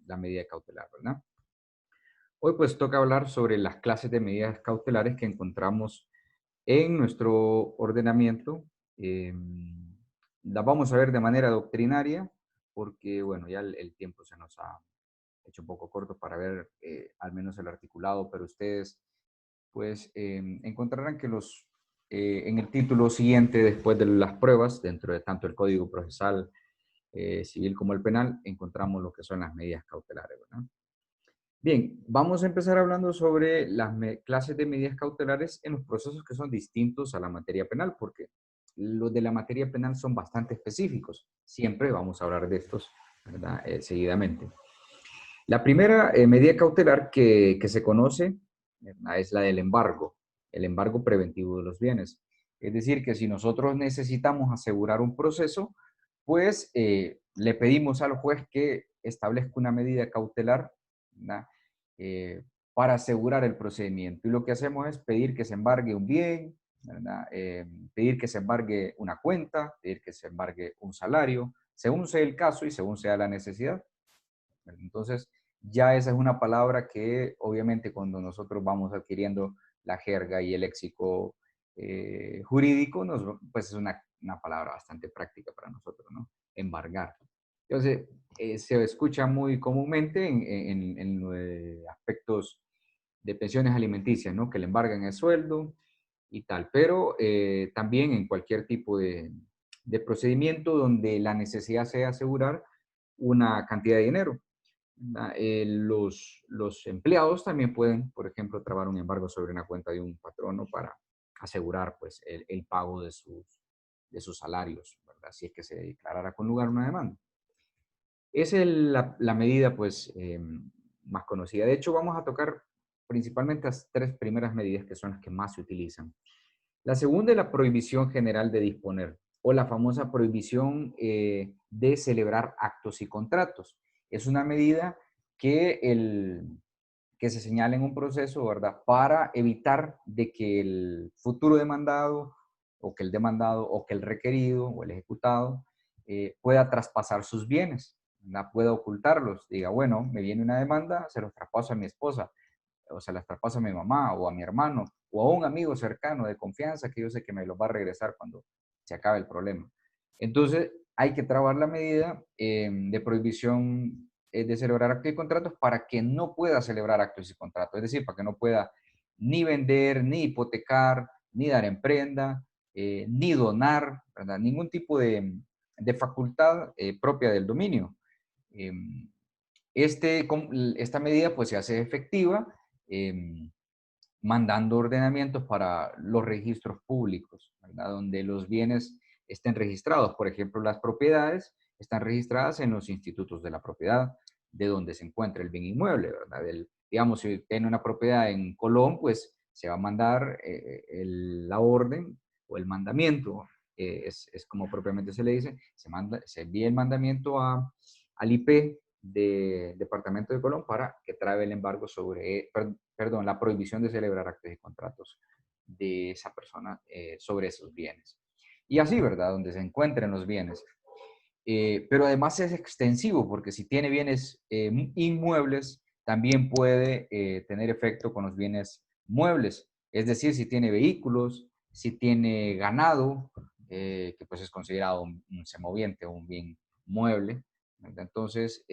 la medida cautelar, ¿verdad? Hoy pues toca hablar sobre las clases de medidas cautelares que encontramos en nuestro ordenamiento. Las vamos a ver de manera doctrinaria porque, bueno, ya el tiempo se nos ha hecho un poco corto para ver al menos el articulado, pero ustedes pues encontrarán que en el título siguiente, después de las pruebas, dentro de tanto el Código Procesal Civil como el Penal, encontramos lo que son las medidas cautelares, ¿verdad? Bien, vamos a empezar hablando sobre las clases de medidas cautelares en los procesos que son distintos a la materia penal, porque los de la materia penal son bastante específicos. Siempre vamos a hablar de estos, ¿verdad? Seguidamente. La primera medida cautelar que se conoce, ¿verdad? Es la del embargo, el embargo preventivo de los bienes. Es decir, que si nosotros necesitamos asegurar un proceso, pues le pedimos al juez que establezca una medida cautelar, ¿verdad? Para asegurar el procedimiento. Y lo que hacemos es pedir que se embargue un bien, ¿verdad? Pedir que se embargue una cuenta, pedir que se embargue un salario, según sea el caso y según sea la necesidad. Entonces, ya esa es una palabra que obviamente cuando nosotros vamos adquiriendo la jerga y el léxico jurídico, pues es una palabra bastante práctica para nosotros, ¿no? Embargar. Entonces, se escucha muy comúnmente en aspectos de pensiones alimenticias, ¿no? Que le embargan el sueldo y tal, pero también en cualquier tipo de procedimiento donde la necesidad sea asegurar una cantidad de dinero. Los empleados también pueden, por ejemplo, trabar un embargo sobre una cuenta de un patrono para asegurar pues, el pago de sus salarios, ¿verdad? Si es que se declarara con lugar una demanda. Esa es la medida pues, más conocida. De hecho, vamos a tocar principalmente las tres primeras medidas que son las que más se utilizan. La segunda es la prohibición general de disponer o la famosa prohibición de celebrar actos y contratos. Es una medida que se señala en un proceso, ¿verdad? Para evitar de que el futuro demandado o que el demandado o que el requerido o el ejecutado pueda traspasar sus bienes, ¿verdad? Pueda ocultarlos. Diga, bueno, me viene una demanda, se los traspaso a mi esposa o se las traspaso a mi mamá o a mi hermano o a un amigo cercano de confianza que yo sé que me los va a regresar cuando se acabe el problema. Entonces, hay que trabar la medida de prohibición de celebrar actos y contratos para que no pueda celebrar actos y contratos, es decir, para que no pueda ni vender, ni hipotecar, ni dar en prenda, ni donar, ¿verdad? Ningún tipo de facultad propia del dominio. Em, esta medida pues se hace efectiva em, mandando ordenamientos para los registros públicos, ¿verdad? Donde los bienes estén registrados. Por ejemplo, las propiedades están registradas en los institutos de la propiedad, de donde se encuentra el bien inmueble, ¿verdad? Digamos, si tiene una propiedad en Colón, pues se va a mandar la orden o el mandamiento, es como propiamente se le dice, se envía el mandamiento al IP de Departamento de Colón para que trabe el embargo perdón, la prohibición de celebrar actos y contratos de esa persona sobre esos bienes. Y así, ¿verdad? Donde se encuentren los bienes. Pero además es extensivo porque si tiene bienes inmuebles, también puede tener efecto con los bienes muebles. Es decir, si tiene vehículos, si tiene ganado, que pues es considerado un semoviente o un bien mueble, ¿verdad? Entonces,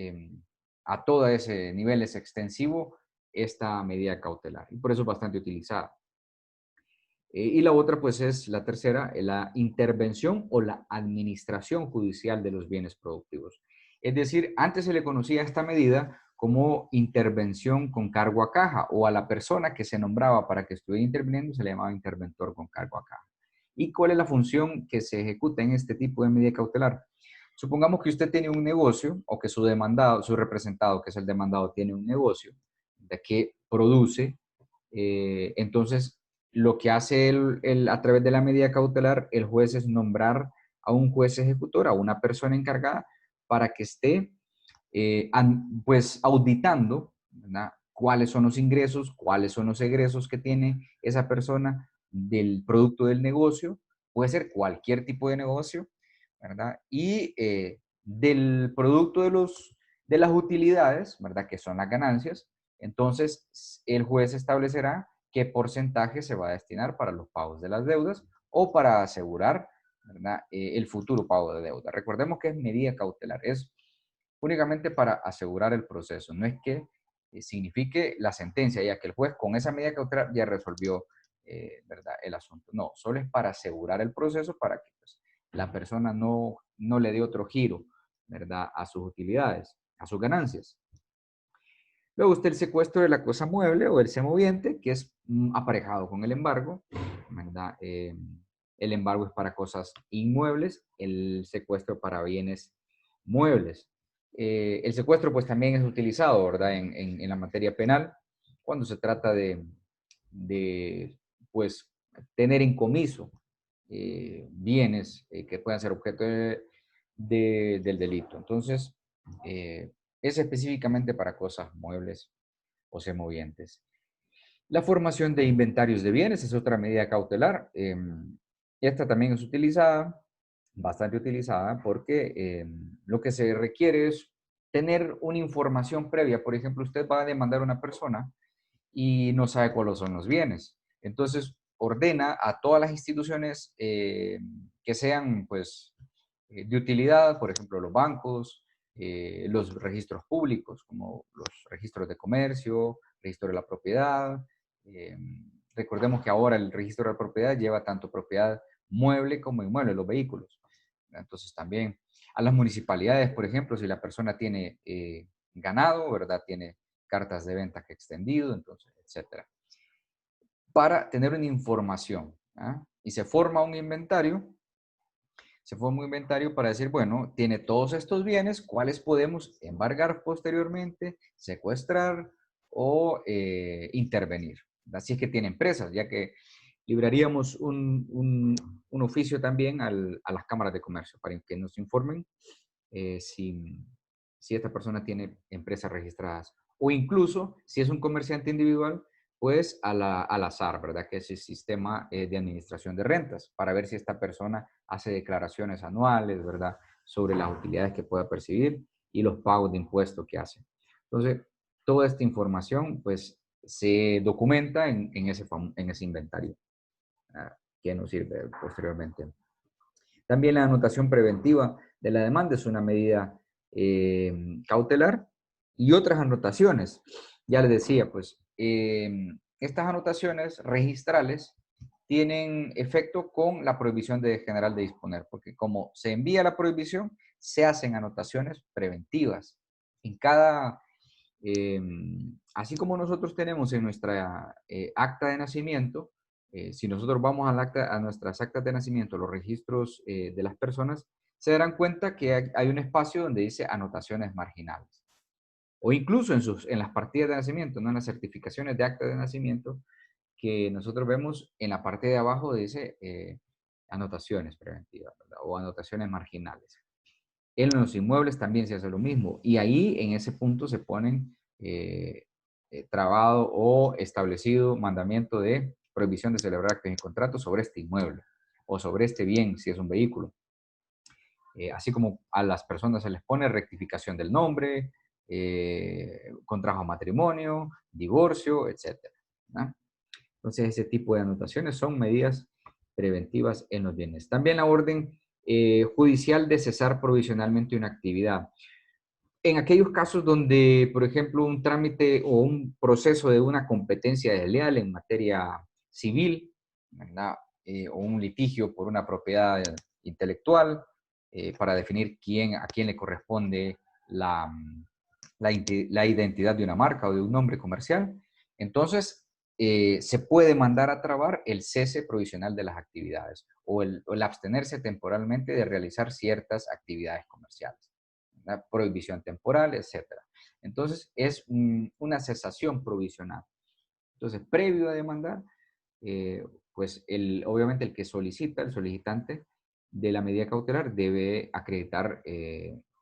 a todo ese nivel es extensivo esta medida cautelar y por eso es bastante utilizada. Y la otra, pues es la tercera, la intervención o la administración judicial de los bienes productivos. Es decir, antes se le conocía esta medida como intervención con cargo a caja o a la persona que se nombraba para que estuviera interviniendo se le llamaba interventor con cargo a caja. ¿Y cuál es la función que se ejecuta en este tipo de medida cautelar? Supongamos que usted tiene un negocio o que su demandado, su representado, que es el demandado, tiene un negocio de que produce, entonces lo que hace a través de la medida cautelar, el juez es nombrar a un juez ejecutor, a una persona encargada, para que esté pues auditando, ¿verdad? Cuáles son los ingresos, cuáles son los egresos que tiene esa persona del producto del negocio, puede ser cualquier tipo de negocio, ¿verdad? Y del producto de las utilidades, ¿verdad? Que son las ganancias, entonces el juez establecerá qué porcentaje se va a destinar para los pagos de las deudas o para asegurar, ¿verdad? El futuro pago de deuda. Recordemos que es medida cautelar, es únicamente para asegurar el proceso, no es que signifique la sentencia, ya que el juez con esa medida cautelar ya resolvió, ¿verdad? El asunto. No, solo es para asegurar el proceso para que pues, la persona no le dé otro giro, ¿verdad? A sus utilidades, a sus ganancias. Luego está el secuestro de la cosa mueble o el semoviente, que es aparejado con el embargo, ¿verdad? El embargo es para cosas inmuebles, el secuestro para bienes muebles. El secuestro pues también es utilizado, ¿verdad? En la materia penal, cuando se trata de pues, tener en comiso bienes que puedan ser objeto del delito. Entonces, es específicamente para cosas muebles o semovientes. La formación de inventarios de bienes es otra medida cautelar. Esta también es utilizada, bastante utilizada, porque lo que se requiere es tener una información previa. Por ejemplo, usted va a demandar a una persona y no sabe cuáles son los bienes. Entonces, ordena a todas las instituciones que sean, pues, de utilidad, por ejemplo, los bancos, los registros públicos, como los registros de comercio, registro de la propiedad. eh, Recordemos que ahora el registro de la propiedad lleva tanto propiedad mueble como inmueble, los vehículos. Entonces, también a las municipalidades, por ejemplo, si la persona tiene ganado, ¿verdad? Tiene cartas de venta que extendido, entonces, etcétera. Para tener una información, ¿ah? Y se forma un inventario para decir, bueno, tiene todos estos bienes, ¿cuáles podemos embargar posteriormente, secuestrar o intervenir? Así es que tiene empresas, ya que libraríamos un oficio también a las cámaras de comercio para que nos informen si esta persona tiene empresas registradas. O incluso, si es un comerciante individual, pues al azar, ¿verdad? Que es el sistema de administración de rentas, para ver si esta persona hace declaraciones anuales, ¿verdad? Sobre las utilidades que pueda percibir y los pagos de impuestos que hace. Entonces, toda esta información, pues, se documenta en ese inventario, que nos sirve posteriormente. También la anotación preventiva de la demanda es una medida cautelar y otras anotaciones. Ya les decía, pues, estas anotaciones registrales tienen efecto con la prohibición general de disponer, porque como se envía la prohibición, se hacen anotaciones preventivas. En cada, eh, Así como nosotros tenemos en nuestra acta de nacimiento, si nosotros vamos a nuestras actas de nacimiento, los registros de las personas, se darán cuenta que hay un espacio donde dice anotaciones marginales. O incluso en las partidas de nacimiento, ¿no? En las certificaciones de acta de nacimiento, que nosotros vemos en la parte de abajo dice anotaciones preventivas, ¿verdad? O anotaciones marginales. En los inmuebles también se hace lo mismo. Y ahí, en ese punto, se ponen trabado o establecido mandamiento de prohibición de celebrar actos y contratos sobre este inmueble o sobre este bien, si es un vehículo. Así como a las personas se les pone rectificación del nombre, contrajo matrimonio, divorcio, etc. ¿no? Entonces, ese tipo de anotaciones son medidas preventivas en los bienes. También la orden judicial de cesar provisionalmente una actividad. En aquellos casos donde, por ejemplo, un trámite o un proceso de una competencia desleal en materia civil, ¿verdad? O un litigio por una propiedad intelectual, para definir a quién le corresponde la identidad de una marca o de un nombre comercial, entonces se puede mandar a trabar el cese provisional de las actividades o el abstenerse temporalmente de realizar ciertas actividades comerciales, ¿verdad? Prohibición temporal, etcétera. Entonces, es una cesación provisional. Entonces, previo a demandar, pues obviamente el que solicita, el solicitante de la medida cautelar debe acreditar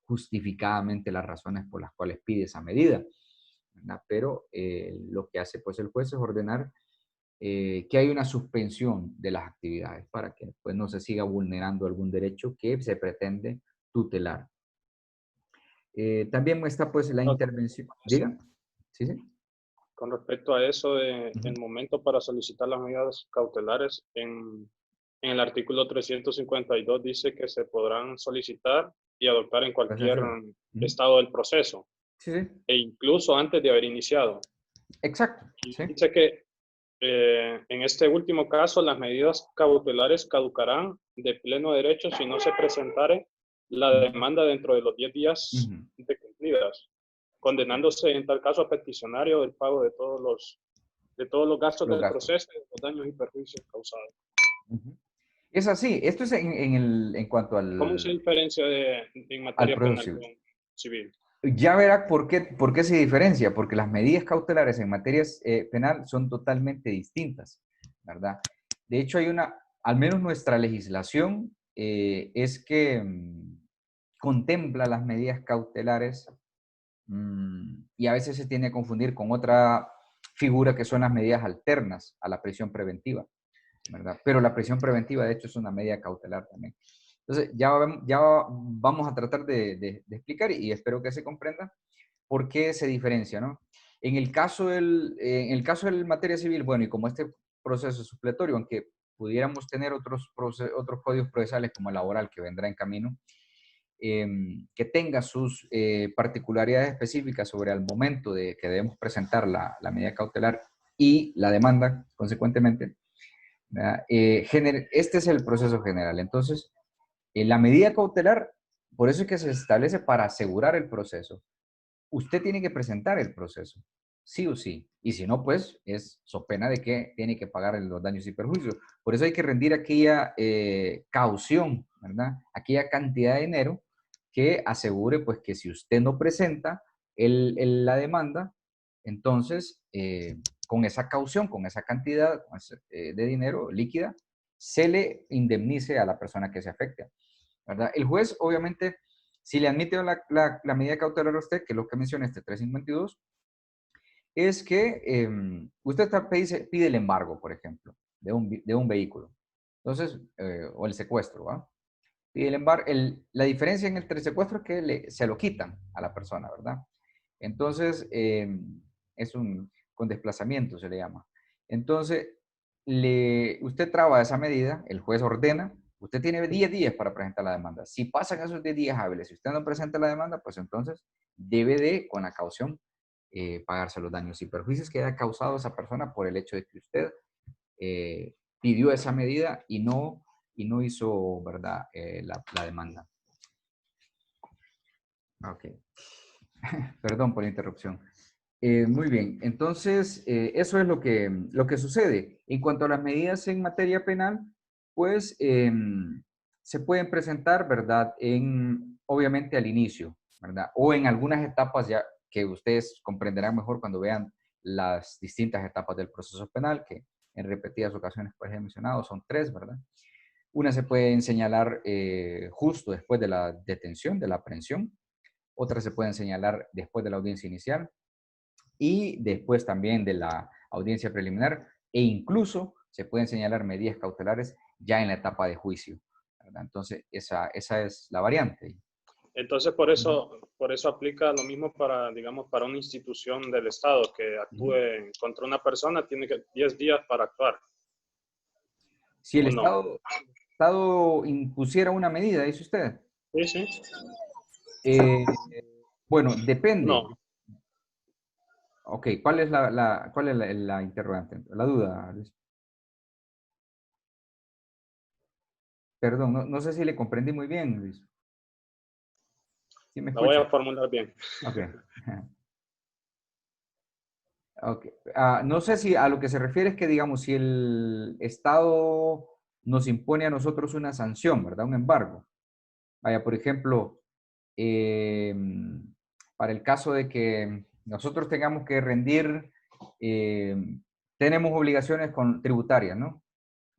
justificadamente las razones por las cuales pide esa medida, ¿verdad? Pero lo que hace pues el juez es ordenar que hay una suspensión de las actividades para que pues, no se siga vulnerando algún derecho que se pretende tutelar. También está pues la Ok. intervención. Diga. Sí, sí. Con respecto a eso de Ujú. el momento para solicitar las medidas cautelares, en el artículo 352 dice que se podrán solicitar y adoptar en cualquier Proceso. Ujú. estado del proceso Sí, sí. e incluso antes de haber iniciado. Exacto. Y Sí. dice que en este último caso las medidas cautelares caducarán de pleno derecho si no se presentare la Ujú. demanda dentro de los 10 días Ujú. de cumplidas, condenándose en tal caso a peticionario del pago de todos los gastos Los del gastos. proceso y de los daños y perjuicios causados. Ujú. Es así. Esto es en cuanto ¿Cómo se diferencia en al materia proceso penal civil. con civil? Ya verá por qué se diferencia, porque las medidas cautelares en materia penal son totalmente distintas, ¿verdad? De hecho, hay una, al menos nuestra legislación es que contempla las medidas cautelares y a veces se tiende a confundir con otra figura que son las medidas alternas a la prisión preventiva, ¿verdad? Pero la prisión preventiva, de hecho, es una medida cautelar también. Entonces, ya vamos a tratar de explicar y espero que se comprenda por qué se diferencia, ¿no? En el caso del materia civil, bueno, y como este proceso es supletorio, aunque pudiéramos tener otros códigos procesales como el laboral que vendrá en camino, que tenga sus particularidades específicas sobre el momento de que debemos presentar la medida cautelar y la demanda, consecuentemente, ¿verdad? Este es el proceso general. Entonces, la medida cautelar, por eso es que se establece para asegurar el proceso. Usted tiene que presentar el proceso, sí o sí. Y si no, pues es so pena de que tiene que pagar los daños y perjuicios. Por eso hay que rendir aquella caución, ¿verdad? Aquella cantidad de dinero que asegure, pues, que si usted no presenta la demanda, entonces, con esa caución, con esa cantidad de dinero líquida, se le indemnice a la persona que se afecte, ¿verdad? El juez, obviamente, si le admite la medida cautelar a usted, que es lo que menciona este 352, es que usted pide el embargo, por ejemplo, de un vehículo. Entonces, o el secuestro, ¿va? Pide el embargo. La diferencia entre el secuestro es que se lo quitan a la persona, ¿verdad? Entonces, es con desplazamiento se le llama. Entonces, usted traba esa medida, el juez ordena, usted tiene 10 días para presentar la demanda. Si pasan esos 10 días hábiles, si usted no presenta la demanda, pues entonces debe de, con la caución, pagarse los daños y perjuicios que haya causado esa persona por el hecho de que usted pidió esa medida y no hizo, ¿verdad?, la demanda. Ok. Perdón por la interrupción. Muy bien, entonces eso es lo que sucede. En cuanto a las medidas en materia penal, pues se pueden presentar, ¿verdad? Obviamente al inicio, ¿verdad? O en algunas etapas ya que ustedes comprenderán mejor cuando vean las distintas etapas del proceso penal, que en repetidas ocasiones pues he mencionado, son tres, ¿verdad? Una se puede señalar justo después de la detención, de la aprehensión. Otras se pueden señalar después de la audiencia inicial y después también de la audiencia preliminar e incluso se pueden señalar medidas cautelares ya en la etapa de juicio, ¿verdad? Entonces, esa es la variante. Entonces, por eso aplica lo mismo para, digamos, para una institución del Estado que actúe Ujú. contra una persona, tiene que 10 días para actuar, Si el ¿o no? Estado impusiera una medida, dice usted, Sí, sí. eh, bueno, depende. No, Ok, ¿cuál es la interrogante? La duda, Luis. Perdón, no sé si le comprendí muy bien, Luis. ¿Sí me la voy escucha? a formular bien. Ok. Ok. No sé si a lo que se refiere es que, digamos, si el Estado nos impone a nosotros una sanción, ¿verdad? Un embargo. Vaya, por ejemplo, eh, para el caso de que nosotros tengamos que rendir, eh, tenemos obligaciones tributarias, ¿no?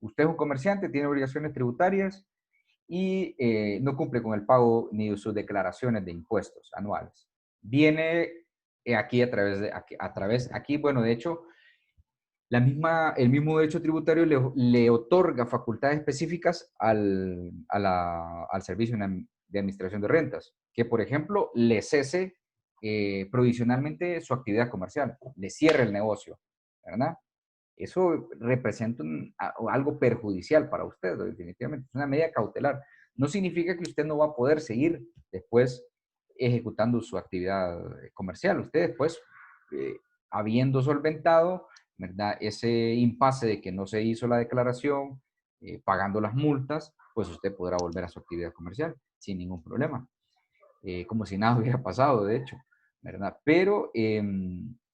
Usted es un comerciante, tiene obligaciones tributarias y no cumple con el pago ni sus declaraciones de impuestos anuales. Viene aquí aquí, bueno, de hecho, el mismo derecho tributario le otorga facultades específicas al Servicio de Administración de Rentas, que, por ejemplo, le cese provisionalmente su actividad comercial, le cierre el negocio, ¿verdad? Eso representa algo perjudicial para usted, definitivamente. Es una medida cautelar. No significa que usted no va a poder seguir después ejecutando su actividad comercial. Usted después, eh, habiendo solventado, ¿verdad?, ese impasse de que no se hizo la declaración, pagando las multas, pues usted podrá volver a su actividad comercial sin ningún problema. Como si nada hubiera pasado, de hecho, ¿verdad? Pero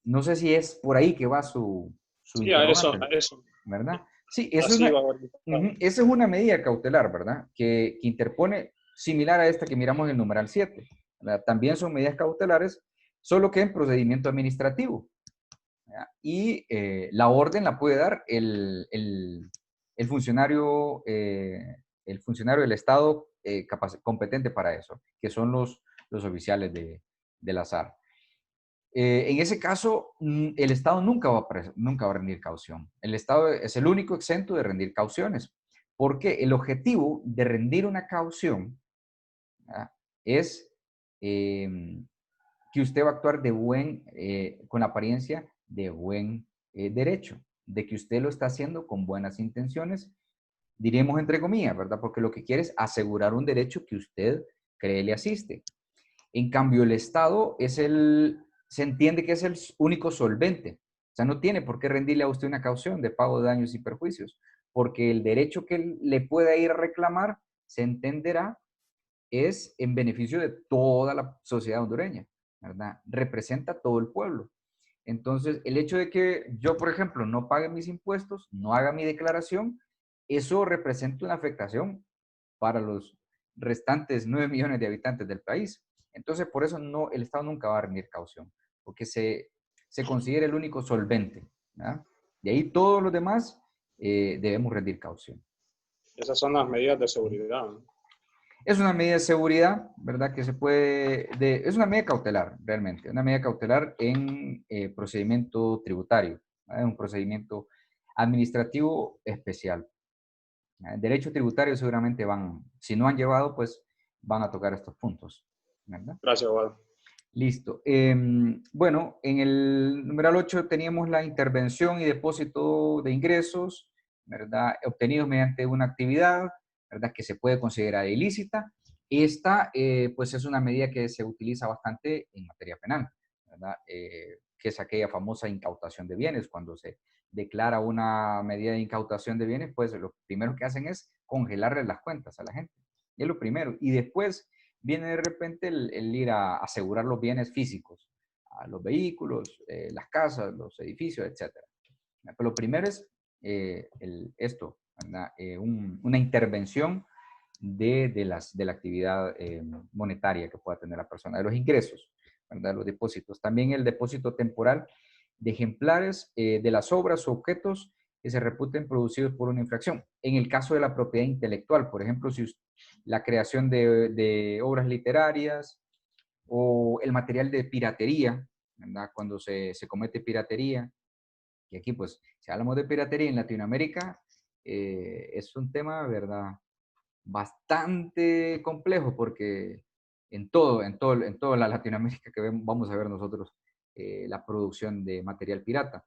no sé si es por ahí que va su Sí, interrogante, a eso. ¿verdad? Sí, eso es Así una, va orientado. esa es una medida cautelar, ¿verdad? Que interpone similar a esta que miramos en el numeral 7, ¿verdad? También son medidas cautelares, solo que en procedimiento administrativo, ¿verdad? Y la orden la puede dar el funcionario, el funcionario del Estado competente para eso, que son los oficiales del azar. En ese caso, el Estado nunca va a rendir caución. El Estado es el único exento de rendir cauciones, porque el objetivo de rendir una caución, ¿verdad?, es que usted va a actuar con la apariencia de buen derecho, de que usted lo está haciendo con buenas intenciones, diremos entre comillas, ¿verdad? Porque lo que quiere es asegurar un derecho que usted cree le asiste. En cambio, el Estado se entiende que es el único solvente. O sea, no tiene por qué rendirle a usted una caución de pago de daños y perjuicios, porque el derecho que le pueda ir a reclamar, se entenderá, es en beneficio de toda la sociedad hondureña, ¿verdad? Representa a todo el pueblo. Entonces, el hecho de que yo, por ejemplo, no pague mis impuestos, no haga mi declaración, eso representa una afectación para los restantes 9 millones de habitantes del país. Entonces, por eso no, el Estado nunca va a rendir caución, porque se considera el único solvente, ¿verdad? De ahí todos los demás debemos rendir caución. Esas son las medidas de seguridad, ¿no? Es una medida de seguridad, ¿verdad? Es una medida cautelar, realmente, una medida cautelar en procedimiento tributario, ¿verdad? Un procedimiento administrativo especial. Derecho tributario seguramente si no han llevado, pues van a tocar estos puntos, ¿verdad? Gracias, Juan. Listo. Bueno, en el numeral 8 teníamos la intervención y depósito de ingresos, ¿verdad?, obtenidos mediante una actividad, ¿verdad?, que se puede considerar ilícita. Esta, pues, es una medida que se utiliza bastante en materia penal, ¿verdad? Que es aquella famosa incautación de bienes. Cuando se declara una medida de incautación de bienes, pues lo primero que hacen es congelarle las cuentas a la gente. Es lo primero. Y después viene de repente el ir a asegurar los bienes físicos, a los vehículos, las casas, los edificios, etc. Pero lo primero es esto, una intervención de la actividad monetaria que pueda tener la persona, de los ingresos, ¿verdad?, de los depósitos. También el depósito temporal de ejemplares de las obras o objetos que se reputen producidos por una infracción. En el caso de la propiedad intelectual, por ejemplo, si la creación de obras literarias o el material de piratería, ¿verdad?, cuando se comete piratería, y aquí pues si hablamos de piratería en Latinoamérica, es un tema, ¿verdad?, bastante complejo, porque en toda la Latinoamérica que vamos a ver nosotros la producción de material pirata.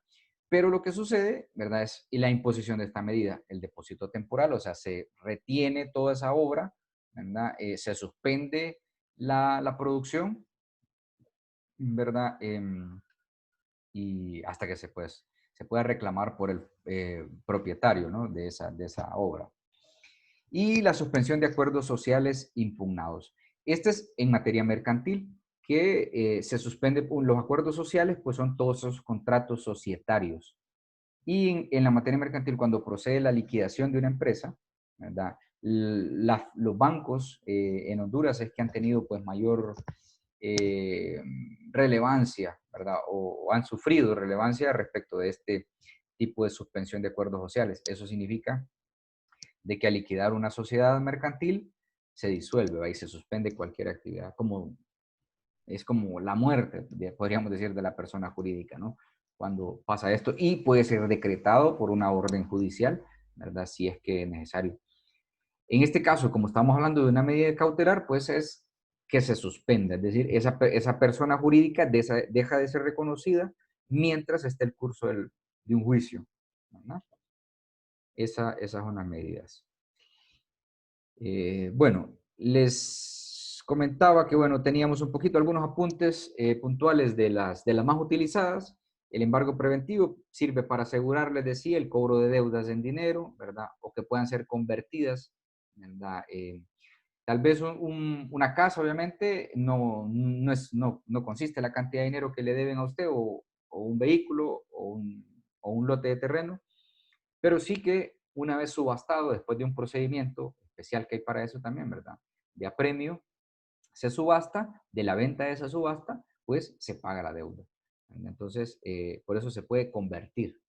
Pero lo que sucede, ¿verdad?, es la imposición de esta medida, el depósito temporal, o sea, se retiene toda esa obra, ¿verdad? Se suspende la producción, ¿verdad? Y hasta que se pueda reclamar por el propietario, ¿no?, de esa obra. Y la suspensión de acuerdos sociales impugnados. Este es en materia mercantil, que se suspende los acuerdos sociales, pues son todos esos contratos societarios. Y en la materia mercantil, cuando procede la liquidación de una empresa, ¿verdad?, los bancos en Honduras es que han tenido pues mayor eh, relevancia, ¿verdad?, o han sufrido relevancia respecto de este tipo de suspensión de acuerdos sociales. Eso significa de que al liquidar una sociedad mercantil se disuelve, ¿va?, y se suspende cualquier actividad, es como la muerte, podríamos decir, de la persona jurídica, ¿no?, cuando pasa esto, y puede ser decretado por una orden judicial, ¿verdad?, si es que es necesario. En este caso, como estamos hablando de una medida cautelar, pues es que se suspenda, es decir, esa persona jurídica deja de ser reconocida mientras esté el curso de un juicio, ¿verdad? Esas son las medidas. Bueno, les comentaba que, bueno, teníamos un poquito algunos apuntes puntuales de las más utilizadas. El embargo preventivo sirve para asegurar, les decía, el cobro de deudas en dinero, ¿verdad? O que puedan ser convertidas, ¿verdad? Tal vez una casa, obviamente, no consiste en la cantidad de dinero que le deben a usted o un vehículo o un lote de terreno, pero sí que una vez subastado, después de un procedimiento especial que hay para eso también, ¿verdad? De apremio, se subasta, de la venta de esa subasta, pues se paga la deuda. Entonces, por eso se puede convertir.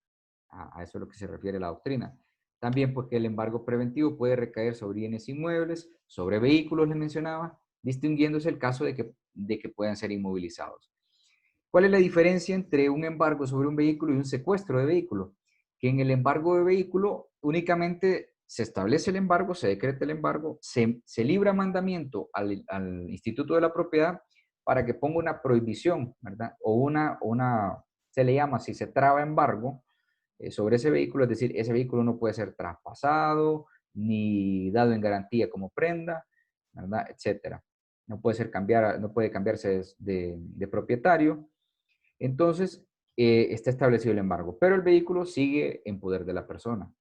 A eso es lo que se refiere la doctrina. También porque el embargo preventivo puede recaer sobre bienes inmuebles, sobre vehículos, le mencionaba, distinguiéndose el caso de que puedan ser inmovilizados. ¿Cuál es la diferencia entre un embargo sobre un vehículo y un secuestro de vehículo? Que en el embargo de vehículo únicamente se establece el embargo, se decreta el embargo, se libra mandamiento al Instituto de la Propiedad para que ponga una prohibición, ¿verdad? Se le llama, si se traba embargo sobre ese vehículo, es decir, ese vehículo no puede ser traspasado, ni dado en garantía como prenda, ¿verdad? Etcétera. No puede cambiarse de propietario. Entonces, está establecido el embargo, pero el vehículo sigue en poder de la persona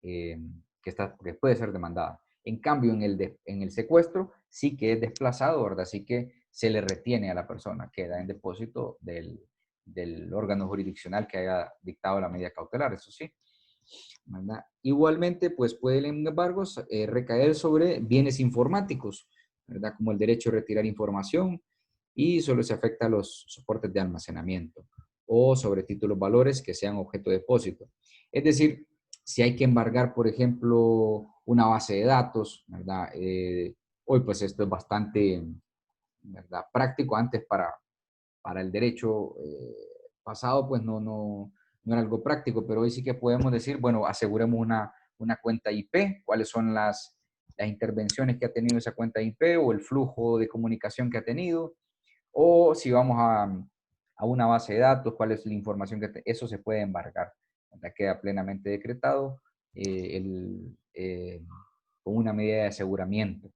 eh, que puede ser demandada. En cambio, en el secuestro sí que es desplazado, ¿verdad? Sí que se le retiene a la persona, queda en depósito del órgano jurisdiccional que haya dictado la medida cautelar, eso sí, ¿verdad? Igualmente, pues puede el embargo recaer sobre bienes informáticos, ¿verdad? Como el derecho a retirar información, y solo se afecta a los soportes de almacenamiento o sobre títulos valores que sean objeto de depósito. Es decir, si hay que embargar, por ejemplo, una base de datos, ¿verdad? Hoy pues esto es bastante, ¿verdad? Práctico. Antes para el derecho pasado pues no era algo práctico, pero hoy sí que podemos decir, bueno, aseguremos una cuenta IP, cuáles son las intervenciones que ha tenido esa cuenta IP o el flujo de comunicación que ha tenido, o si vamos a una base de datos, cuál es la información eso se puede embargar. ¿Verdad? Queda plenamente decretado con una medida de aseguramiento,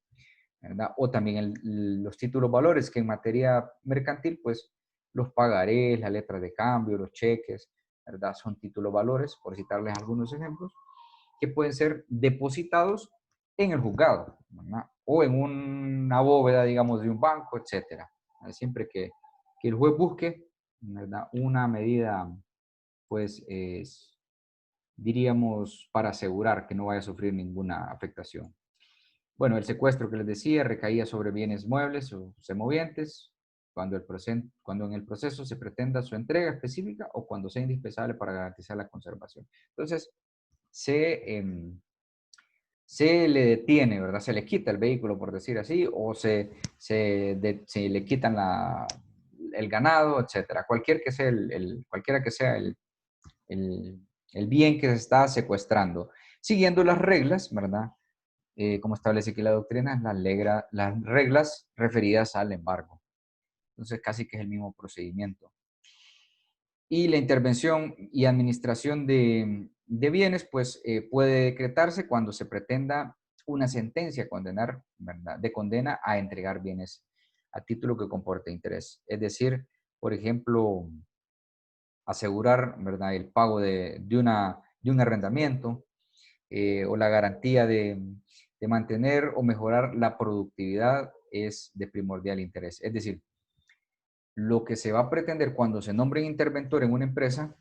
¿verdad? O también los títulos valores, que en materia mercantil, pues los pagarés, las letras de cambio, los cheques, ¿verdad? Son títulos valores, por citarles algunos ejemplos, que pueden ser depositados en el juzgado, ¿verdad? O en una bóveda, digamos, de un banco, etcétera. Siempre que el juez busque, ¿verdad? Una medida, pues, diríamos, para asegurar que no vaya a sufrir ninguna afectación. Bueno, el secuestro que les decía recaía sobre bienes muebles o semovientes, cuando en el proceso se pretenda su entrega específica o cuando sea indispensable para garantizar la conservación. Entonces, se le detiene, ¿verdad? Se le quita el vehículo, por decir así, o se le quitan el ganado, etcétera. Cualquiera que sea el bien que se está secuestrando, siguiendo las reglas, ¿verdad? Como establece aquí la doctrina, las reglas referidas al embargo. Entonces, casi que es el mismo procedimiento. Y la intervención y administración de bienes, pues puede decretarse cuando se pretenda una sentencia ¿verdad? De condena a entregar bienes a título que comporte interés. Es decir, por ejemplo, asegurar, ¿verdad? El pago de un arrendamiento o la garantía de mantener o mejorar la productividad es de primordial interés. Es decir, lo que se va a pretender cuando se nombre un interventor en una empresa,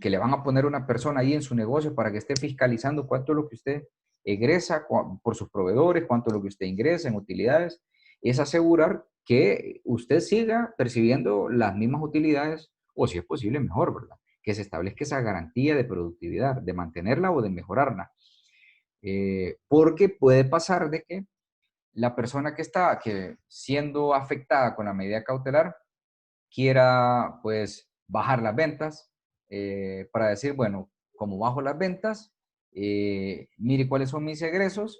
que le van a poner una persona ahí en su negocio para que esté fiscalizando cuánto es lo que usted egresa por sus proveedores, cuánto es lo que usted ingresa en utilidades, es asegurar que usted siga percibiendo las mismas utilidades o, si es posible, mejor, ¿verdad? Que se establezca esa garantía de productividad, de mantenerla o de mejorarla. Porque puede pasar de que la persona que siendo afectada con la medida cautelar quiera pues bajar las ventas para decir, bueno, como bajo las ventas, mire cuáles son mis egresos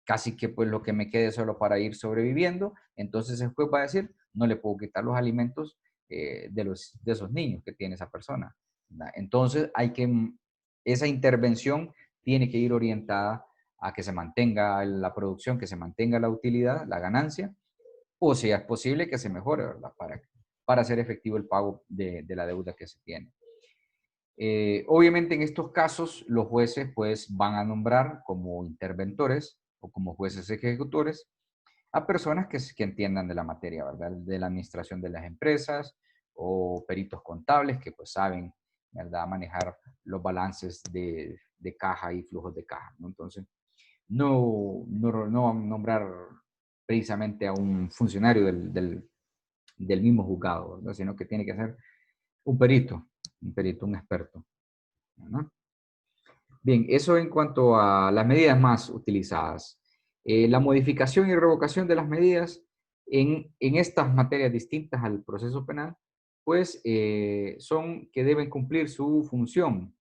casi que pues lo que me quede solo para ir sobreviviendo, entonces el juez va a decir, no le puedo quitar los alimentos de esos niños que tiene esa persona, ¿verdad? Entonces esa intervención tiene que ir orientada a que se mantenga la producción, que se mantenga la utilidad, la ganancia, o si es posible que se mejore, ¿verdad? Para hacer efectivo el pago de la deuda que se tiene. Obviamente en estos casos los jueces pues van a nombrar como interventores o como jueces ejecutores a personas que entiendan de la materia, ¿verdad? De la administración de las empresas o peritos contables que pues saben, ¿verdad? Manejar los balances de caja y flujos de caja, ¿no? Entonces, no nombrar precisamente a un funcionario del mismo juzgado, ¿verdad? Sino que tiene que ser un perito, un experto, ¿no? Bien, eso en cuanto a las medidas más utilizadas. La modificación y revocación de las medidas en estas materias distintas al proceso penal, pues son que deben cumplir su función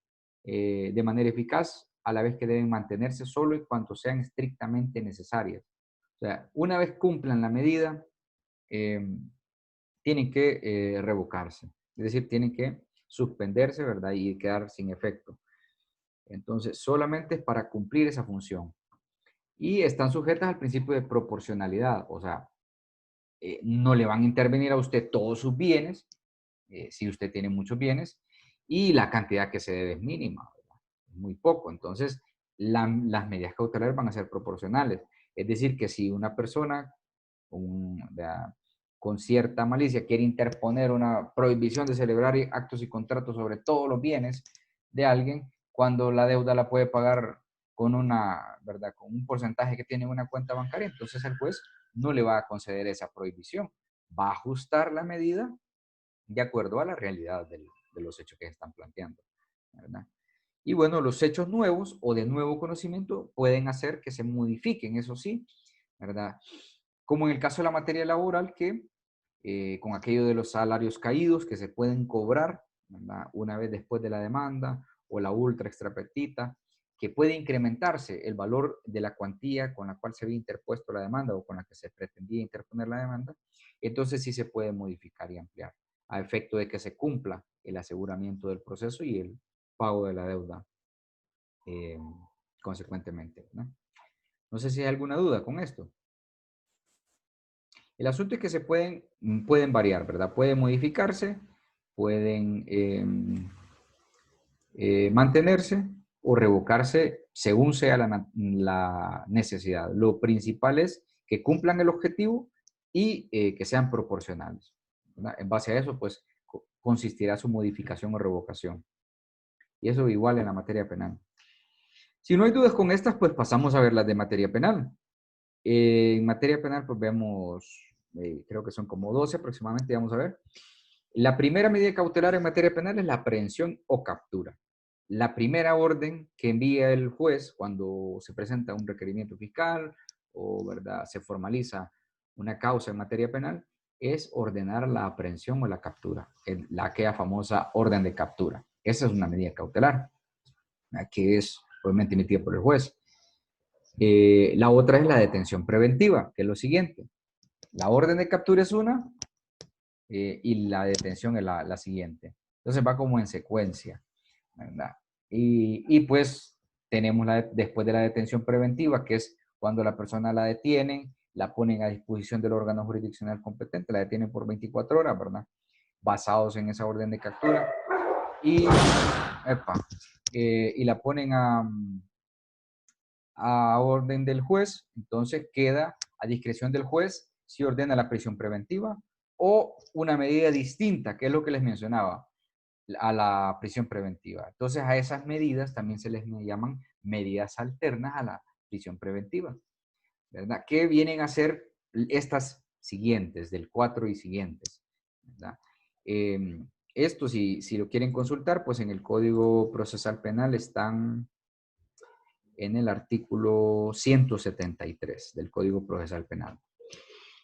de manera eficaz, a la vez que deben mantenerse solo en cuanto sean estrictamente necesarias. O sea, una vez cumplan la medida, eh, tienen que revocarse, es decir, tienen que suspenderse, ¿verdad? Y quedar sin efecto. Entonces, solamente es para cumplir esa función. Y están sujetas al principio de proporcionalidad, o sea, no le van a intervenir a usted todos sus bienes, si usted tiene muchos bienes, y la cantidad que se debe es mínima, ¿verdad? Muy poco. Entonces, las medidas cautelares van a ser proporcionales. Es decir, que si una persona con cierta malicia quiere interponer una prohibición de celebrar actos y contratos sobre todos los bienes de alguien, cuando la deuda la puede pagar con ¿verdad? Con un porcentaje que tiene en una cuenta bancaria, entonces el juez no le va a conceder esa prohibición. Va a ajustar la medida de acuerdo a la realidad de los hechos que se están planteando, ¿verdad? Y bueno, los hechos nuevos o de nuevo conocimiento pueden hacer que se modifiquen, eso sí, ¿verdad? Como en el caso de la materia laboral, que con aquello de los salarios caídos que se pueden cobrar, ¿verdad? Una vez después de la demanda, o la ultra extrapetita, que puede incrementarse el valor de la cuantía con la cual se había interpuesto la demanda o con la que se pretendía interponer la demanda, entonces sí se puede modificar y ampliar a efecto de que se cumpla el aseguramiento del proceso y el pago de la deuda eh, consecuentemente, ¿no? No sé si hay alguna duda con esto. El asunto es que pueden variar, ¿verdad? Pueden modificarse, pueden mantenerse o revocarse según sea la necesidad. Lo principal es que cumplan el objetivo y que sean proporcionales, ¿verdad? En base a eso, pues, consistirá su modificación o revocación. Y eso igual en la materia penal. Si no hay dudas con estas, pues pasamos a ver las de materia penal. En materia penal, pues vemos, creo que son como 12 aproximadamente, vamos a ver. La primera medida cautelar en materia penal es la aprehensión o captura. La primera orden que envía el juez cuando se presenta un requerimiento fiscal o, ¿verdad?, se formaliza una causa en materia penal es ordenar la aprehensión o la captura, aquella famosa orden de captura. Esa es una medida cautelar, que es obviamente emitida por el juez. La otra es la detención preventiva, que es lo siguiente. La orden de captura es una y la detención es la siguiente. Entonces va como en secuencia, ¿verdad? Y pues tenemos después de la detención preventiva, que es cuando la persona la detienen, la ponen a disposición del órgano jurisdiccional competente, la detienen por 24 horas, ¿verdad? Basados en esa orden de captura. Y, y la ponen a orden del juez, entonces queda a discreción del juez si ordena la prisión preventiva o una medida distinta, que es lo que les mencionaba, a la prisión preventiva. Entonces a esas medidas también se les llaman medidas alternas a la prisión preventiva, ¿verdad? Que vienen a ser estas siguientes, del 4 y siguientes, ¿verdad? Esto, si lo quieren consultar, pues en el Código Procesal Penal están en el artículo 173 del Código Procesal Penal.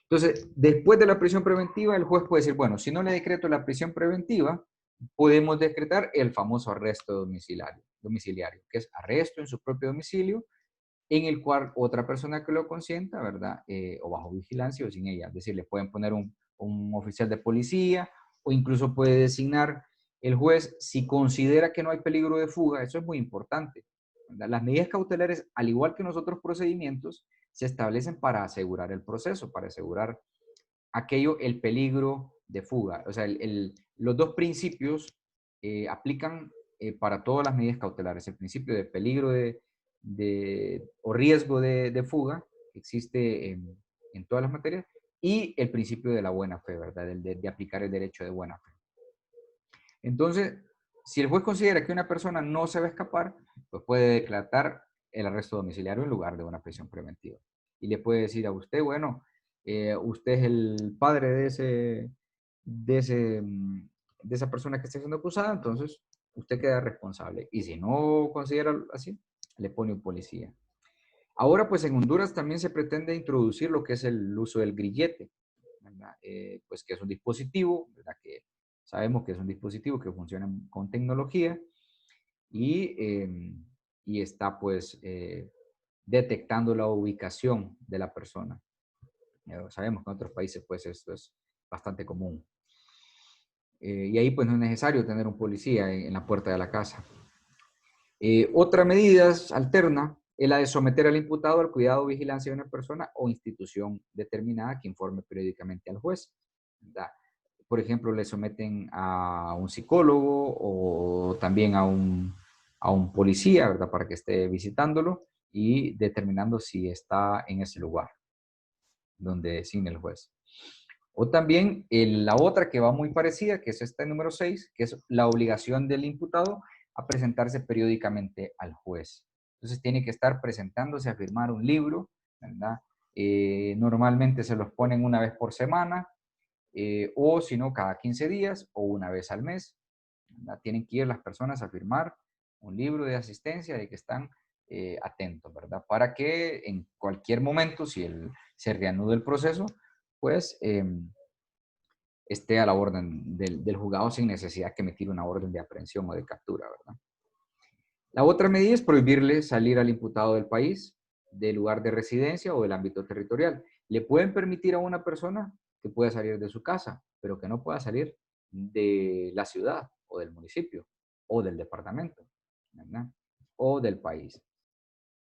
Entonces, después de la prisión preventiva, el juez puede decir, bueno, si no le decreto la prisión preventiva, podemos decretar el famoso arresto domiciliario, que es arresto en su propio domicilio en el cual otra persona que lo consienta, ¿verdad? O bajo vigilancia o sin ella. Es decir, le pueden poner un oficial de policía o incluso puede designar el juez si considera que no hay peligro de fuga. Eso es muy importante, ¿verdad? Las medidas cautelares, al igual que los otros procedimientos, se establecen para asegurar el proceso, para asegurar aquello, el peligro de fuga. O sea, los dos principios aplican para todas las medidas cautelares. El principio de peligro o riesgo de fuga, que existe en todas las materias, y el principio de la buena fe, ¿verdad? De aplicar el derecho de buena fe. Entonces, si el juez considera que una persona no se va a escapar, pues puede declarar el arresto domiciliario en lugar de una prisión preventiva. Y le puede decir a usted, bueno, usted es el padre de esa persona que está siendo acusada, entonces usted queda responsable. Y si no considera así, le pone un policía. Ahora, pues en Honduras también se pretende introducir lo que es el uso del grillete, ¿verdad? Pues que es un dispositivo, ¿verdad? Que sabemos que es un dispositivo que funciona con tecnología y, y está pues detectando la ubicación de la persona. Sabemos que en otros países pues esto es bastante común. Y ahí pues no es necesario tener un policía en la puerta de la casa. Otra medida alterna es la de someter al imputado al cuidado o vigilancia de una persona o institución determinada que informe periódicamente al juez, ¿verdad? Por ejemplo, le someten a un psicólogo o también a un policía, ¿verdad? Para que esté visitándolo y determinando si está en ese lugar donde designe el juez. O también la otra que va muy parecida, que es esta número 6, que es la obligación del imputado a presentarse periódicamente al juez. Entonces tiene que estar presentándose a firmar un libro, ¿verdad? Normalmente se los ponen una vez por semana, o si no, cada 15 días o una vez al mes, ¿verdad? Tienen que ir las personas a firmar un libro de asistencia de que están atentos, ¿verdad? Para que en cualquier momento, si se reanuda el proceso, pues esté a la orden del juzgado sin necesidad que emitir una orden de aprehensión o de captura, ¿verdad? La otra medida es prohibirle salir al imputado del país, del lugar de residencia o del ámbito territorial. Le pueden permitir a una persona que pueda salir de su casa, pero que no pueda salir de la ciudad o del municipio o del departamento, ¿verdad? O del país.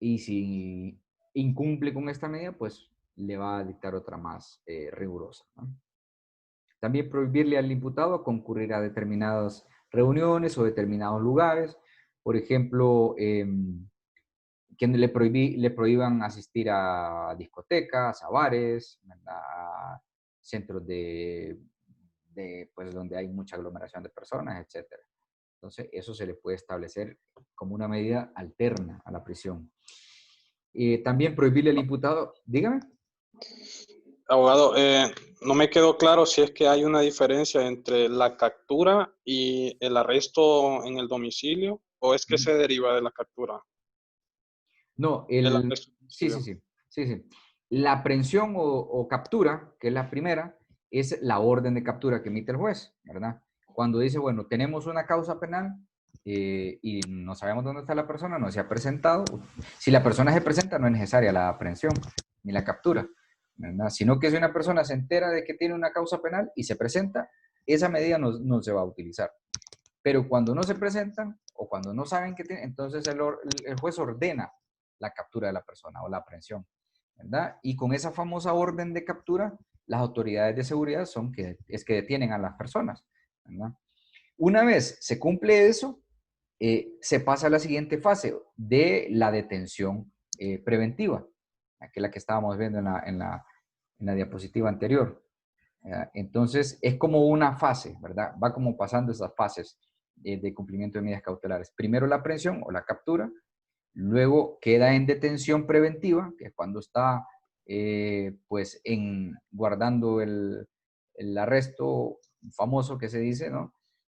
Y si incumple con esta medida, pues le va a dictar otra más rigurosa, ¿no? También prohibirle al imputado concurrir a determinadas reuniones o determinados lugares. Por ejemplo, que le prohíban asistir a discotecas, a bares, a centros pues, donde hay mucha aglomeración de personas, etcétera. Entonces, eso se le puede establecer como una medida alterna a la prisión. También prohibirle al imputado, dígame. Abogado, no me quedó claro si es que hay una diferencia entre la captura y el arresto en el domicilio, o es que se deriva de la captura, No, el arresto en el sí, sí, domicilio. sí, sí, sí. La aprehensión o captura, que es la primera, es la orden de captura que emite el juez, ¿verdad? Cuando dice, bueno, tenemos una causa penal y no sabemos dónde está la persona, no se ha presentado. Si la persona se presenta, no es necesaria la aprehensión ni la captura, ¿verdad? Sino que si una persona se entera de que tiene una causa penal y se presenta, esa medida no se va a utilizar. Pero cuando no se presentan o cuando no saben que tienen, entonces el juez ordena la captura de la persona o la aprehensión, ¿verdad? Y con esa famosa orden de captura, las autoridades de seguridad es que detienen a las personas, ¿verdad? Una vez se cumple eso, se pasa a la siguiente fase de la detención preventiva, que es la que estábamos viendo en la diapositiva anterior. Entonces, es como una fase, ¿verdad? Va como pasando esas fases de cumplimiento de medidas cautelares. Primero la aprehensión o la captura, luego queda en detención preventiva, que es cuando está pues guardando el arresto famoso que se dice, ¿no?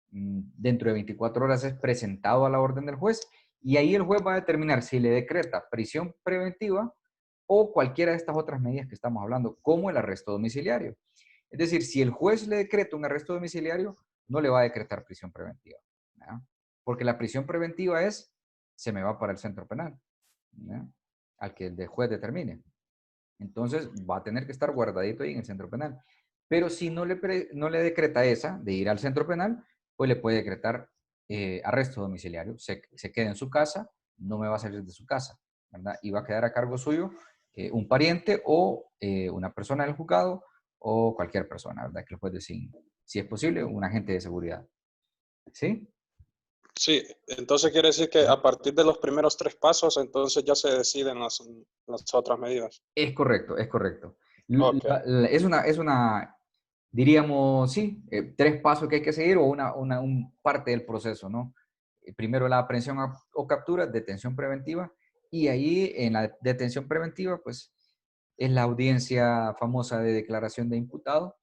Dentro de 24 horas es presentado a la orden del juez y ahí el juez va a determinar si le decreta prisión preventiva o cualquiera de estas otras medidas que estamos hablando, como el arresto domiciliario. Es decir, si el juez le decreta un arresto domiciliario, no le va a decretar prisión preventiva, ¿verdad? Porque la prisión preventiva se me va para el centro penal, ¿verdad? al que el juez determine. Entonces va a tener que estar guardadito ahí en el centro penal. Pero si no le decreta esa de ir al centro penal, pues le puede decretar arresto domiciliario. Se queda en su casa, no me va a salir de su casa, ¿verdad? Y va a quedar a cargo suyo un pariente o una persona del juzgado o cualquier persona, ¿verdad? Que el juez designe. Si es posible, un agente de seguridad. ¿Sí? Sí, entonces quiere decir que a partir de los primeros 3 pasos, entonces ya se deciden las otras medidas. Es correcto, es correcto. Ok, Es una, diríamos, sí, 3 pasos que hay que seguir o un parte del proceso, ¿no? Primero la aprehensión o captura, detención preventiva, y ahí en la detención preventiva, pues, es la audiencia famosa de declaración de imputado,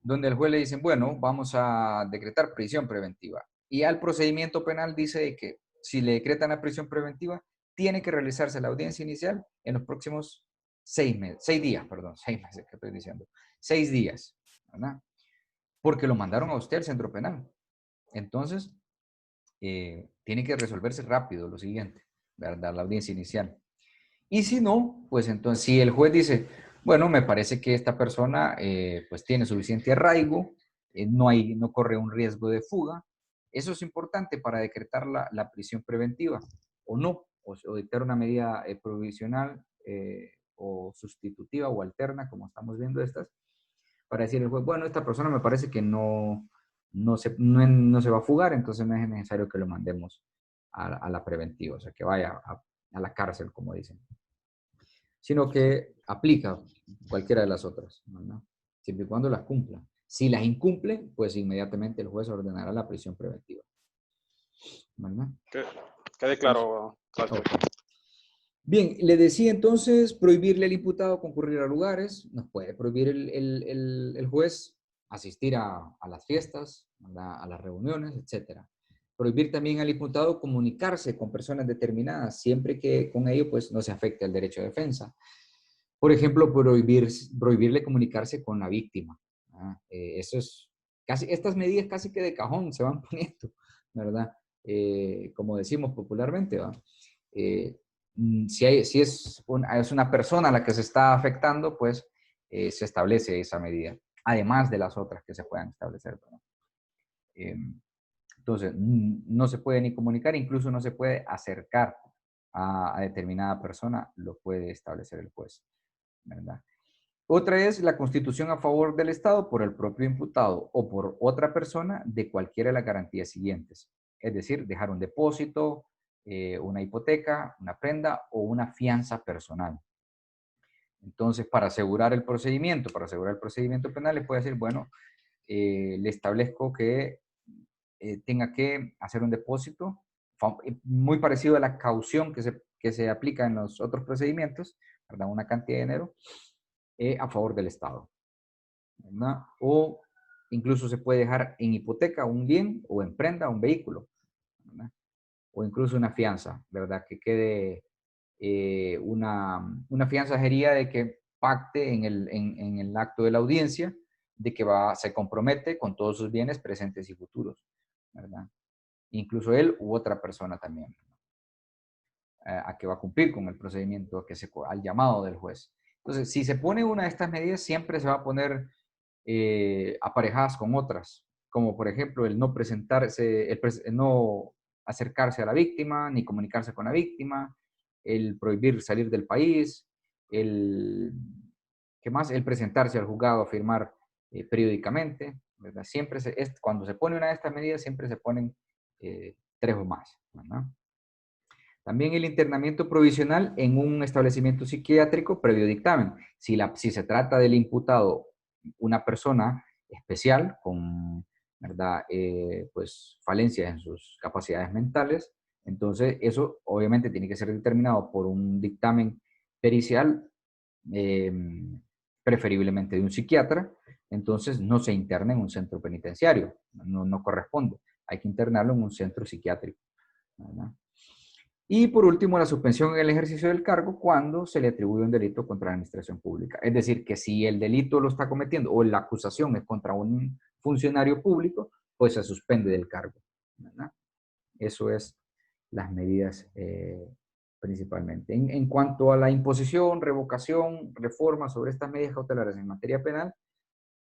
donde el juez le dice, bueno, vamos a decretar prisión preventiva. Y al procedimiento penal dice que si le decretan la prisión preventiva, tiene que realizarse la audiencia inicial en los próximos 6 días, perdón, 6 meses, ¿qué estoy diciendo? 6 días, ¿verdad? Porque lo mandaron a usted al centro penal. Entonces, tiene que resolverse rápido lo siguiente, ¿verdad? La audiencia inicial. Y si no, pues entonces, si el juez dice, bueno, me parece que esta persona pues tiene suficiente arraigo, no corre un riesgo de fuga, eso es importante para decretar la prisión preventiva o no, o dictar una medida provisional o sustitutiva o alterna, como estamos viendo estas, para decir el juez, bueno, esta persona me parece que no se va a fugar, entonces no es necesario que lo mandemos a la preventiva, o sea, que vaya a la cárcel, como dicen, sino que aplica cualquiera de las otras, ¿no? Siempre y cuando las cumpla. Si las incumple, pues inmediatamente el juez ordenará la prisión preventiva, ¿verdad? quede claro, Walter. Okay. Bien, le decía entonces prohibirle al imputado concurrir a lugares, nos puede prohibir el juez asistir a las fiestas, a las reuniones, etcétera. Prohibir también al imputado comunicarse con personas determinadas, siempre que con ello pues, no se afecte el derecho de defensa. Por ejemplo, prohibirle comunicarse con la víctima. Eso es estas medidas casi que de cajón se van poniendo, ¿verdad? Como decimos popularmente, ¿va? Eh, si es una persona a la que se está afectando, pues se establece esa medida, además de las otras que se puedan establecer, ¿verdad? Eh, entonces, no se puede ni comunicar, incluso no se puede acercar a determinada persona, lo puede establecer el juez, ¿verdad? Otra es la constitución a favor del Estado por el propio imputado o por otra persona de cualquiera de las garantías siguientes. Es decir, dejar un depósito, una hipoteca, una prenda o una fianza personal. Entonces, para asegurar el procedimiento penal, le puede decir, bueno, le establezco que tenga que hacer un depósito muy parecido a la caución que se aplica en los otros procedimientos, ¿verdad? Una cantidad de dinero a favor del Estado, ¿verdad? O incluso se puede dejar en hipoteca un bien o en prenda un vehículo, ¿verdad? O incluso una fianza, ¿verdad? Que quede una fianza sería de que pacte en el acto de la audiencia de que se compromete con todos sus bienes presentes y futuros, ¿verdad? Incluso él u otra persona también, a que va a cumplir con el procedimiento, al llamado del juez. Entonces, si se pone una de estas medidas, siempre se va a poner aparejadas con otras, como por ejemplo el no presentarse, el no acercarse a la víctima, ni comunicarse con la víctima, el prohibir salir del país, ¿qué más? El presentarse al juzgado a firmar periódicamente, ¿verdad? Cuando se pone una de estas medidas, siempre se ponen 3 o más, ¿verdad? También el internamiento provisional en un establecimiento psiquiátrico previo dictamen. Si se trata del imputado, una persona especial con, ¿verdad? Pues falencias en sus capacidades mentales, entonces eso obviamente tiene que ser determinado por un dictamen pericial, eh, preferiblemente de un psiquiatra, entonces no se interna en un centro penitenciario, no corresponde, hay que internarlo en un centro psiquiátrico, ¿verdad? Y por último, la suspensión en el ejercicio del cargo cuando se le atribuye un delito contra la administración pública. Es decir, que si el delito lo está cometiendo o la acusación es contra un funcionario público, pues se suspende del cargo, ¿verdad? Eso es las medidas principalmente. En cuanto a la imposición, revocación, reforma sobre estas medidas cautelares en materia penal,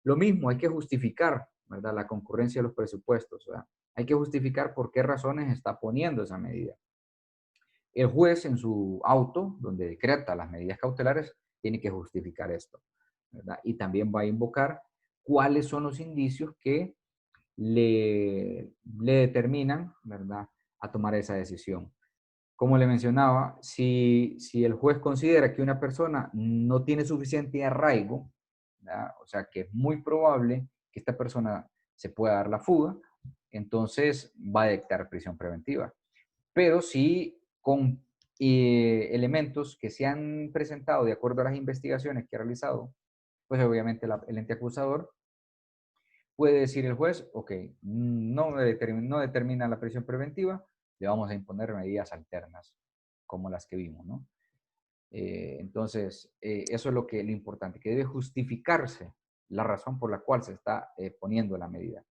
lo mismo, hay que justificar, ¿verdad?, la concurrencia de los presupuestos. ¿Verdad? Hay que justificar por qué razones está poniendo esa medida. El juez en su auto, donde decreta las medidas cautelares, tiene que justificar esto, ¿verdad? Y también va a invocar cuáles son los indicios que le determinan, ¿verdad?, a tomar esa decisión. Como le mencionaba, si el juez considera que una persona no tiene suficiente arraigo, ¿verdad?, o sea, que es muy probable que esta persona se pueda dar la fuga, entonces va a dictar prisión preventiva. Pero si con elementos que se han presentado de acuerdo a las investigaciones que ha realizado, pues obviamente el ente acusador puede decir el juez, ok, no determina la prisión preventiva, le vamos a imponer medidas alternas, como las que vimos, ¿no? Entonces, eso es lo importante, que debe justificarse la razón por la cual se está poniendo la medida.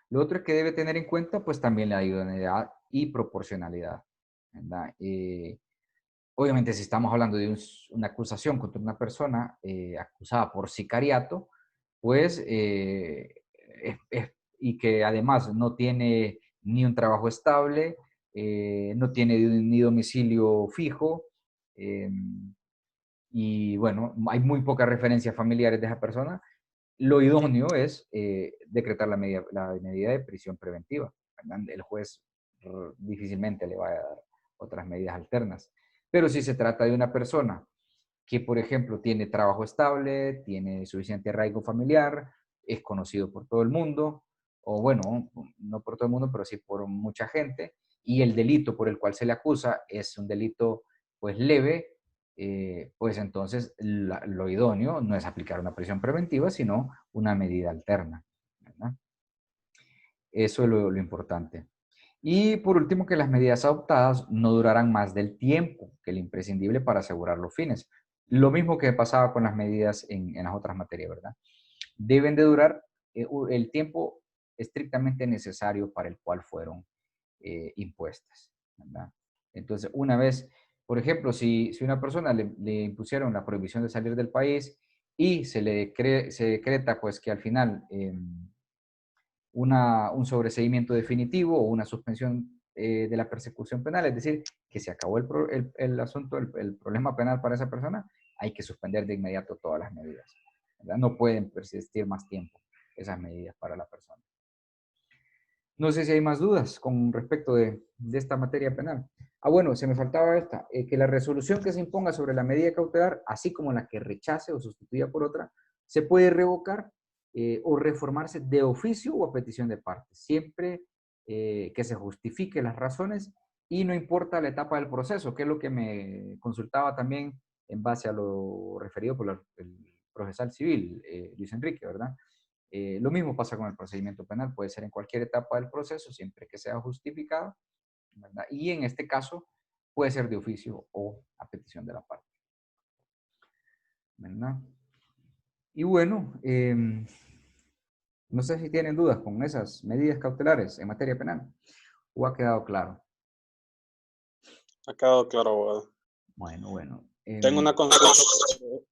Lo otro es que debe tener en cuenta, pues también la idoneidad y proporcionalidad, ¿verdad? Obviamente, si estamos hablando de una acusación contra una persona acusada por sicariato, pues, y que además no tiene ni un trabajo estable, no tiene ni domicilio fijo, eh, y bueno, hay muy pocas referencias familiares de esa persona, lo idóneo es decretar la medida de prisión preventiva, ¿verdad? El juez difícilmente le va a dar otras medidas alternas. Pero si se trata de una persona que, por ejemplo, tiene trabajo estable, tiene suficiente arraigo familiar, es conocido por todo el mundo, o bueno, no por todo el mundo, pero sí por mucha gente, y el delito por el cual se le acusa es un delito pues leve, pues entonces lo idóneo no es aplicar una prisión preventiva, sino una medida alterna, ¿verdad? Eso es lo importante. Y por último, que las medidas adoptadas no durarán más del tiempo que el imprescindible para asegurar los fines. Lo mismo que pasaba con las medidas en las otras materias, ¿verdad? Deben de durar el tiempo estrictamente necesario para el cual fueron impuestas, ¿verdad? Entonces, una vez, por ejemplo, si una persona le impusieron la prohibición de salir del país y se decreta pues que al final un sobreseimiento definitivo o una suspensión de la persecución penal, es decir, que se acabó el asunto, el problema penal para esa persona, hay que suspender de inmediato todas las medidas, ¿verdad? No pueden persistir más tiempo esas medidas para la persona. No sé si hay más dudas con respecto de esta materia penal. Ah, bueno, se me faltaba esta, que la resolución que se imponga sobre la medida cautelar, así como la que rechace o sustituya por otra, se puede revocar o reformarse de oficio o a petición de parte, siempre que se justifique las razones y no importa la etapa del proceso, que es lo que me consultaba también en base a lo referido por el procesal civil, Luis Enrique, ¿verdad? Lo mismo pasa con el procedimiento penal, puede ser en cualquier etapa del proceso, siempre que sea justificado, ¿verdad? Y en este caso puede ser de oficio o a petición de la parte, ¿verdad? Y bueno, no sé si tienen dudas con esas medidas cautelares en materia penal o ha quedado claro. Ha quedado claro, abogado. Bueno. Tengo una consulta sobre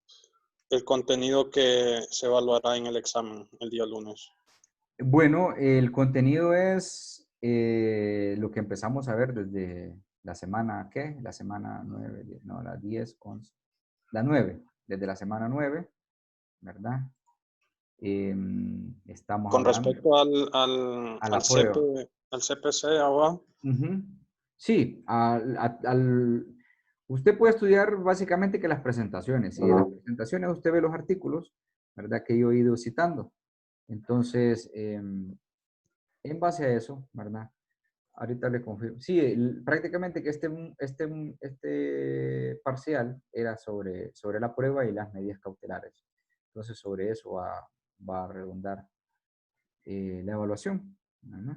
el contenido que se evaluará en el examen el día lunes. Bueno, el contenido es lo que empezamos a ver desde la semana, ¿qué? La semana 9, no, la 10, 11, la 9, desde la semana 9, ¿verdad? Estamos Con hablando respecto al, a al, la prueba. al CPC, abogado. Ujú. Sí, usted puede estudiar básicamente que las presentaciones, y en las presentaciones usted ve los artículos, ¿verdad? Que yo he ido citando. Entonces, en base a eso, ¿verdad? Ahorita le confirmo. Sí, prácticamente que este parcial era sobre la prueba y las medidas cautelares. Entonces, sobre eso va a redundar la evaluación, ¿no?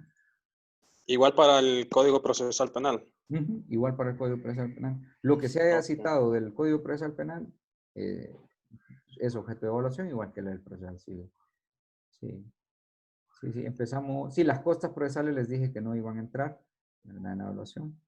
Igual para el Código Procesal Penal. Ujú, igual para el Código Procesal Penal. Lo que se haya Okay. citado del Código Procesal Penal eh, es objeto de evaluación, igual que el del procesal civil. Sí, sí, empezamos. Sí, las costas procesales les dije que no iban a entrar, ¿verdad?, en la evaluación.